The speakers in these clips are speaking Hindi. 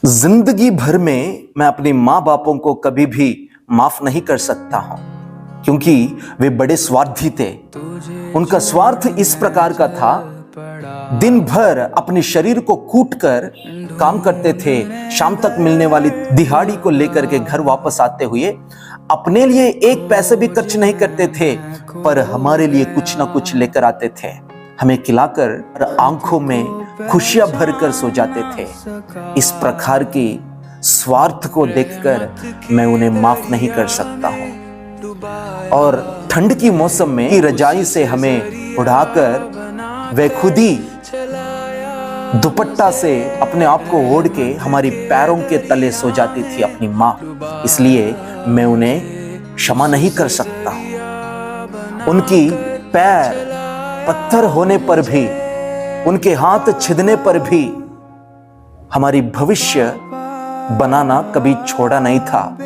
जिंदगी भर में मैं अपने माँ बापों को कभी भी माफ नहीं कर सकता हूं, क्योंकि वे बड़े स्वार्थी थे। उनका स्वार्थ इस प्रकार का था, दिन भर अपने शरीर को कूटकर काम करते थे। शाम तक मिलने वाली दिहाड़ी को लेकर के घर वापस आते हुए अपने लिए एक पैसे भी खर्च नहीं करते थे, पर हमारे लिए कुछ ना कुछ लेकर आते थे। हमें खिलाकर आंखों में खुशियां भरकर सो जाते थे। इस प्रकार की स्वार्थ को देखकर मैं उन्हें माफ नहीं कर सकता हूं। और ठंड की मौसम में रजाई से हमें उड़ाकर वे खुद ही दुपट्टा से अपने आप को ओढ़ के हमारी पैरों के तले सो जाती थी अपनी माँ। इसलिए मैं उन्हें क्षमा नहीं कर सकता हूं। उनकी पैर पत्थर होने पर भी, उनके हाथ छिदने पर भी हमारी भविष्य बनाना कभी छोड़ा नहीं था।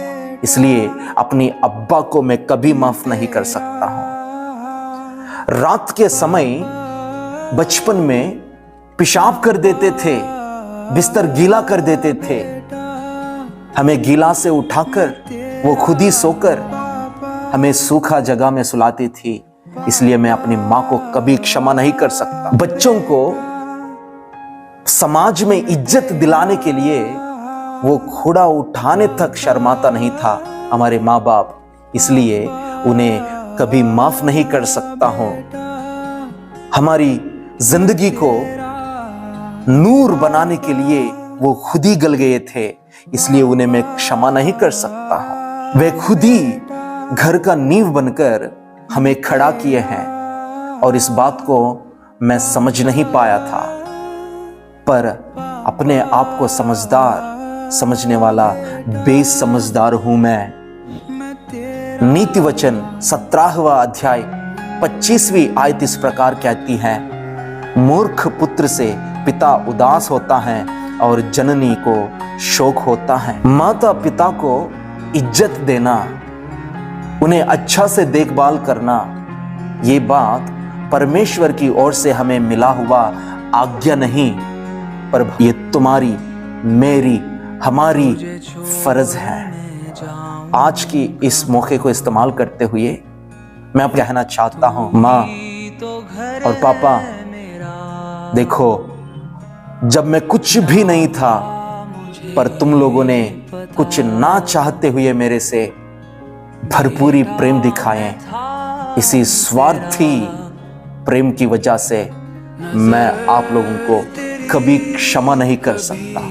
इसलिए अपनी अब्बा को मैं कभी माफ नहीं कर सकता हूं। रात के समय बचपन में पेशाब कर देते थे, बिस्तर गीला कर देते थे। हमें गीला से उठाकर वो खुद ही सोकर हमें सूखा जगह में सुलाती थी। इसलिए मैं अपनी मां को कभी क्षमा नहीं कर सकता। बच्चों को समाज में इज्जत दिलाने के लिए वो घोड़ा उठाने तक शर्माता नहीं था हमारे माँ बाप। इसलिए उन्हें कभी माफ नहीं कर सकता हूं। हमारी जिंदगी को नूर बनाने के लिए वो खुद ही गल गए थे। इसलिए उन्हें मैं क्षमा नहीं कर सकता हूं। वे खुद ही घर का नींव बनकर हमें खड़ा किए हैं, और इस बात को मैं समझ नहीं पाया था। पर अपने आप को समझदार समझने वाला बेसमझदार हूं मैं। नीति वचन 17वां अध्याय 25वीं आयत इस प्रकार कहती है, मूर्ख पुत्र से पिता उदास होता है और जननी को शोक होता है। माता पिता को इज्जत देना, उन्हें अच्छा से देखभाल करना, ये बात परमेश्वर की ओर से हमें मिला हुआ आज्ञा नहीं, पर ये तुम्हारी, मेरी, हमारी फर्ज है। आज की इस मौके को इस्तेमाल करते हुए मैं अब कहना चाहता हूं, माँ और पापा, देखो, जब मैं कुछ भी नहीं था, पर तुम लोगों ने कुछ ना चाहते हुए मेरे से भरपूरी प्रेम दिखाए। इसी स्वार्थी प्रेम की वजह से मैं आप लोगों को कभी क्षमा नहीं कर सकता।